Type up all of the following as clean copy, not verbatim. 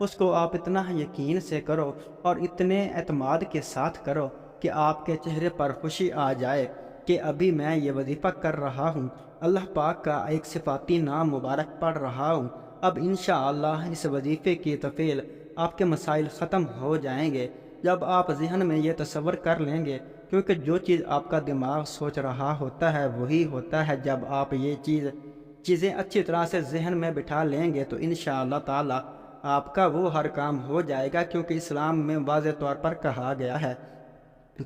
اس کو آپ اتنا یقین سے کرو اور اتنے اعتماد کے ساتھ کرو کہ آپ کے چہرے پر خوشی آ جائے کہ ابھی میں یہ وظیفہ کر رہا ہوں، اللہ پاک کا ایک صفاتی نام مبارک پڑھ رہا ہوں، اب انشاءاللہ اس وظیفے کی تفعیل آپ کے مسائل ختم ہو جائیں گے۔ جب آپ ذہن میں یہ تصور کر لیں گے، کیونکہ جو چیز آپ کا دماغ سوچ رہا ہوتا ہے وہی ہوتا ہے، جب آپ یہ چیزیں اچھی طرح سے ذہن میں بٹھا لیں گے تو انشاءاللہ تعالی آپ کا وہ ہر کام ہو جائے گا، کیونکہ اسلام میں واضح طور پر کہا گیا ہے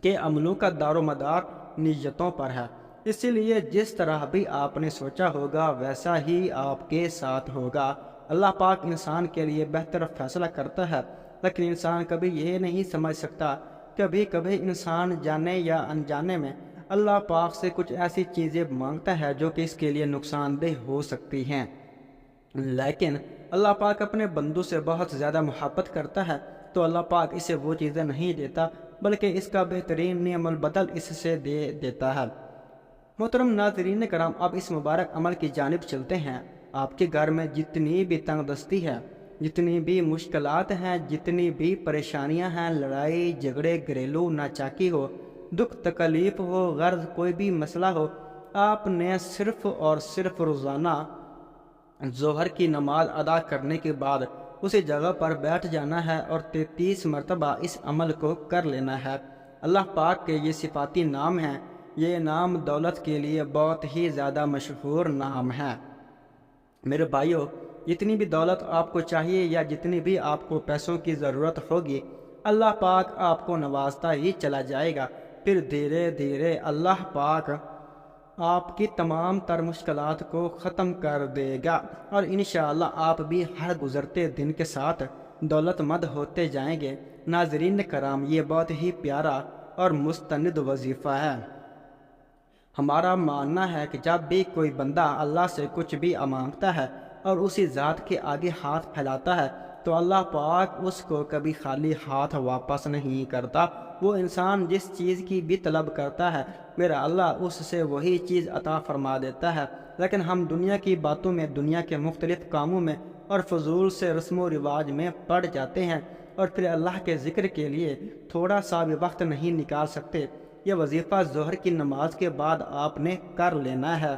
کہ عملوں کا دار و مدار نیتوں پر ہے۔ اسی لیے جس طرح بھی آپ نے سوچا ہوگا ویسا ہی آپ کے ساتھ ہوگا۔ اللہ پاک انسان کے لیے بہتر فیصلہ کرتا ہے، لیکن انسان کبھی یہ نہیں سمجھ سکتا۔ کبھی کبھی انسان جانے یا انجانے میں اللہ پاک سے کچھ ایسی چیزیں مانگتا ہے جو کہ اس کے لیے نقصان دہ ہو سکتی ہیں، لیکن اللہ پاک اپنے بندوں سے بہت زیادہ محبت کرتا ہے تو اللہ پاک اسے وہ چیزیں نہیں دیتا، بلکہ اس کا بہترین نعم البدل اس سے دے دیتا ہے۔ محترم ناظرین کرام، اب اس مبارک عمل کی جانب چلتے ہیں۔ آپ کے گھر میں جتنی بھی تنگ دستی ہے، جتنی بھی مشکلات ہیں، جتنی بھی پریشانیاں ہیں، لڑائی جھگڑے، گھریلو ناچاکی ہو، دکھ تکلیف ہو، غرض کوئی بھی مسئلہ ہو، آپ نے صرف اور صرف روزانہ ظہر کی نماز ادا کرنے کے بعد اسی جگہ پر بیٹھ جانا ہے اور 33 مرتبہ اس عمل کو کر لینا ہے۔ اللہ پاک کے یہ صفاتی نام ہیں، یہ نام دولت کے لیے بہت ہی زیادہ مشہور نام ہے۔ میرے بھائیوں، جتنی بھی دولت آپ کو چاہیے یا جتنی بھی آپ کو پیسوں کی ضرورت ہوگی، اللہ پاک آپ کو نوازتا ہی چلا جائے گا، پھر دھیرے دھیرے اللہ پاک آپ کی تمام تر مشکلات کو ختم کر دے گا، اور انشاءاللہ آپ بھی ہر گزرتے دن کے ساتھ دولت مند ہوتے جائیں گے۔ ناظرین کرام، یہ بہت ہی پیارا اور مستند وظیفہ ہے۔ ہمارا ماننا ہے کہ جب بھی کوئی بندہ اللہ سے کچھ بھی مانگتا ہے اور اسی ذات کے آگے ہاتھ پھیلاتا ہے تو اللہ پاک اس کو کبھی خالی ہاتھ واپس نہیں کرتا۔ وہ انسان جس چیز کی بھی طلب کرتا ہے میرا اللہ اس سے وہی چیز عطا فرما دیتا ہے، لیکن ہم دنیا کی باتوں میں، دنیا کے مختلف کاموں میں اور فضول سے رسم و رواج میں پڑ جاتے ہیں اور پھر اللہ کے ذکر کے لیے تھوڑا سا بھی وقت نہیں نکال سکتے۔ یہ وظیفہ ظہر کی نماز کے بعد آپ نے کر لینا ہے،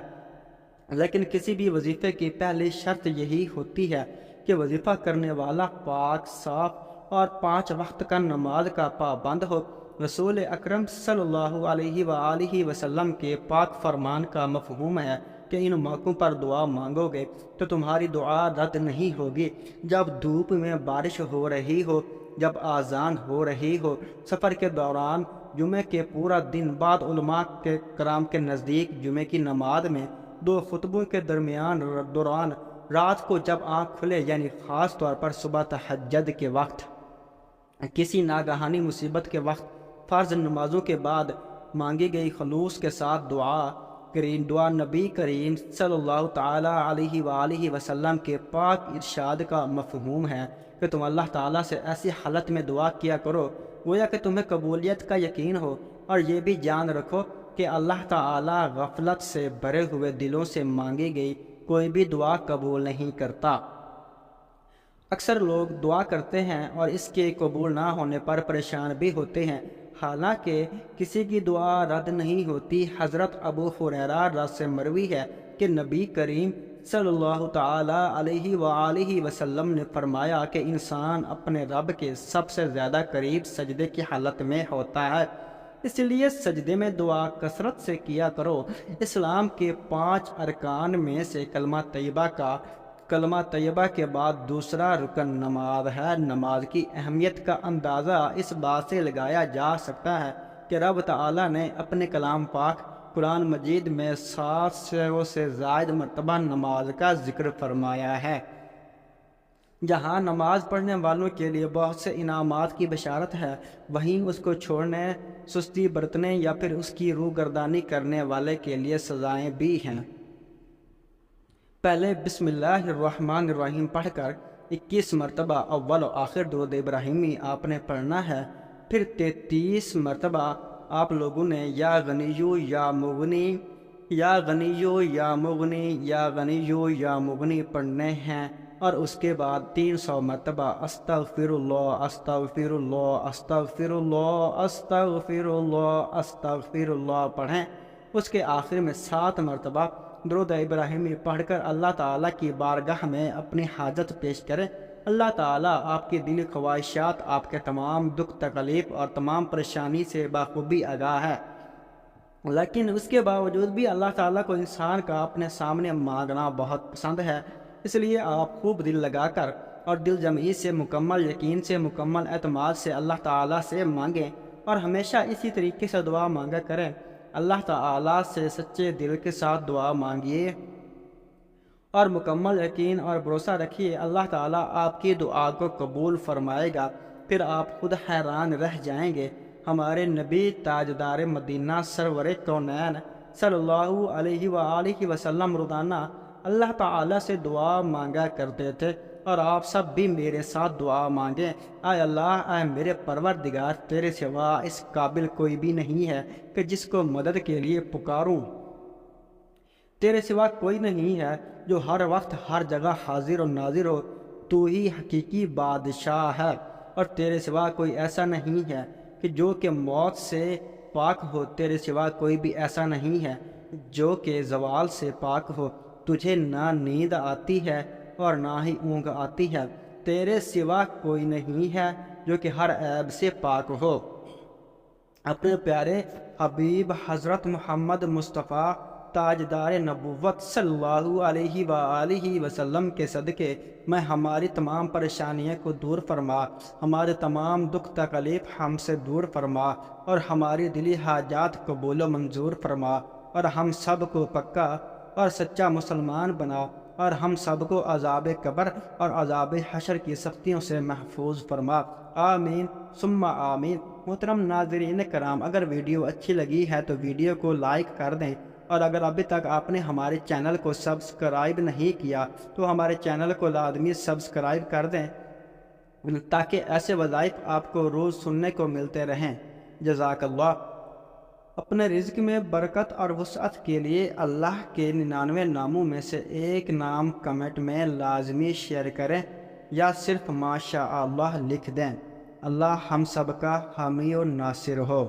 لیکن کسی بھی وظیفے کی پہلی شرط یہی ہوتی ہے کہ وظیفہ کرنے والا پاک، صاف اور 5 وقت کا نماز کا پابند ہو۔ رسول اکرم صلی اللہ علیہ وآلہ وسلم کے پاک فرمان کا مفہوم ہے کہ ان موقعوں پر دعا مانگو گے تو تمہاری دعا رد نہیں ہوگی۔ جب دھوپ میں بارش ہو رہی ہو، جب آذان ہو رہی ہو، سفر کے دوران، جمعے کے پورا دن بعد علماء کے کرام کے نزدیک جمعے کی نماز میں 2 خطبوں کے دوران رات کو جب آنکھ کھلے، یعنی خاص طور پر صبح تہجد کے وقت، کسی ناگہانی مصیبت کے وقت، فرض نمازوں کے بعد مانگی گئی خلوص کے ساتھ دعا نبی کریم صلی اللہ تعالیٰ علیہ وآلہ وسلم کے پاک ارشاد کا مفہوم ہے کہ تم اللہ تعالیٰ سے ایسی حالت میں دعا کیا کرو گویا کہ تمہیں قبولیت کا یقین ہو، اور یہ بھی جان رکھو کہ اللہ تعالیٰ غفلت سے بھرے ہوئے دلوں سے مانگی گئی کوئی بھی دعا قبول نہیں کرتا۔ اکثر لوگ دعا کرتے ہیں اور اس کے قبول نہ ہونے پر پریشان بھی ہوتے ہیں، حالانکہ کسی کی دعا رد نہیں ہوتی۔ حضرت ابو ہریرہ رضی سے مروی ہے کہ نبی کریم صلی اللہ تعالیٰ علیہ وآلہ وسلم نے فرمایا کہ انسان اپنے رب کے سب سے زیادہ قریب سجدے کی حالت میں ہوتا ہے، اس لیے سجدے میں دعا کثرت سے کیا کرو۔ اسلام کے 5 ارکان میں سے کلمہ طیبہ کے بعد دوسرا رکن نماز ہے۔ نماز کی اہمیت کا اندازہ اس بات سے لگایا جا سکتا ہے کہ رب تعالیٰ نے اپنے کلام پاک قرآن مجید میں 700 سے زائد مرتبہ نماز کا ذکر فرمایا ہے۔ جہاں نماز پڑھنے والوں کے لیے بہت سے انعامات کی بشارت ہے، وہیں اس کو چھوڑنے، سستی برتنے یا پھر اس کی روگردانی کرنے والے کے لیے سزائیں بھی ہیں۔ پہلے بسم اللہ الرحمن الرحیم پڑھ کر 21 مرتبہ اول و آخر درود ابراہیمی آپ نے پڑھنا ہے، پھر 33 مرتبہ آپ لوگوں نے یا غنیو یا مغنی، یا غنیو یا مغنی، یا غنیو یا مغنی پڑھنے ہیں، اور اس کے بعد 300 مرتبہ استغفر اللہ استغفر اللہ استغفر اللہ استغفر اللہ استغفر اللہ پڑھیں۔ اس کے آخر میں 7 مرتبہ درود ابراہیمی پڑھ کر اللہ تعالیٰ کی بارگاہ میں اپنی حاجت پیش کریں۔ اللہ تعالیٰ آپ کی دلی خواہشات، آپ کے تمام دکھ تکلیف اور تمام پریشانی سے بخوبی آگاہ ہے، لیکن اس کے باوجود بھی اللہ تعالیٰ کو انسان کا اپنے سامنے مانگنا بہت پسند ہے۔ اس لیے آپ خوب دل لگا کر اور دل جمعی سے، مکمل یقین سے، مکمل اعتماد سے اللہ تعالیٰ سے مانگیں، اور ہمیشہ اسی طریقے سے دعا مانگا کریں۔ اللہ تعالیٰ سے سچے دل کے ساتھ دعا مانگیے اور مکمل یقین اور بھروسہ رکھیے، اللہ تعالیٰ آپ کی دعا کو قبول فرمائے گا۔ پھر آپ خود حیران رہ جائیں گے۔ ہمارے نبی تاجدار مدینہ سرور کونین صلی اللہ علیہ وآلہ وسلم روزانہ اللہ تعالیٰ سے دعا مانگا کرتے تھے، اور آپ سب بھی میرے ساتھ دعا مانگیں۔ اے اللہ، اے میرے پروردگار، تیرے سوا اس قابل کوئی بھی نہیں ہے کہ جس کو مدد کے لیے پکاروں۔ تیرے سوا کوئی نہیں ہے جو ہر وقت ہر جگہ حاضر و ناظر ہو۔ تو ہی حقیقی بادشاہ ہے، اور تیرے سوا کوئی ایسا نہیں ہے کہ جو کہ موت سے پاک ہو۔ تیرے سوا کوئی بھی ایسا نہیں ہے جو کہ زوال سے پاک ہو۔ تجھے نہ نیند آتی ہے اور نہ ہی اونگ آتی ہے۔ تیرے سوا کوئی نہیں ہے جو کہ ہر عیب سے پاک ہو۔ اپنے پیارے حبیب حضرت محمد مصطفیٰ تاجدار نبوت صلی اللہ علیہ وآلہ وسلم کے صدقے میں ہماری تمام پریشانیوں کو دور فرما، ہمارے تمام دکھ تکلیف ہم سے دور فرما، اور ہماری دلی حاجات قبول و منظور فرما، اور ہم سب کو پکا اور سچا مسلمان بنا، اور ہم سب کو عذاب قبر اور عذاب حشر کی سختیوں سے محفوظ فرما۔ آمین ثم آمین۔ محترم ناظرین کرام، اگر ویڈیو اچھی لگی ہے تو ویڈیو کو لائک کر دیں، اور اگر ابھی تک آپ نے ہمارے چینل کو سبسکرائب نہیں کیا تو ہمارے چینل کو لازمی سبسکرائب کر دیں، تاکہ ایسے وظائف آپ کو روز سننے کو ملتے رہیں۔ جزاک اللہ۔ اپنے رزق میں برکت اور وسعت کے لیے اللہ کے 99 ناموں میں سے ایک نام کمنٹ میں لازمی شیئر کریں، یا صرف ماشاء اللہ لکھ دیں۔ اللہ ہم سب کا حامی و ناصر ہو۔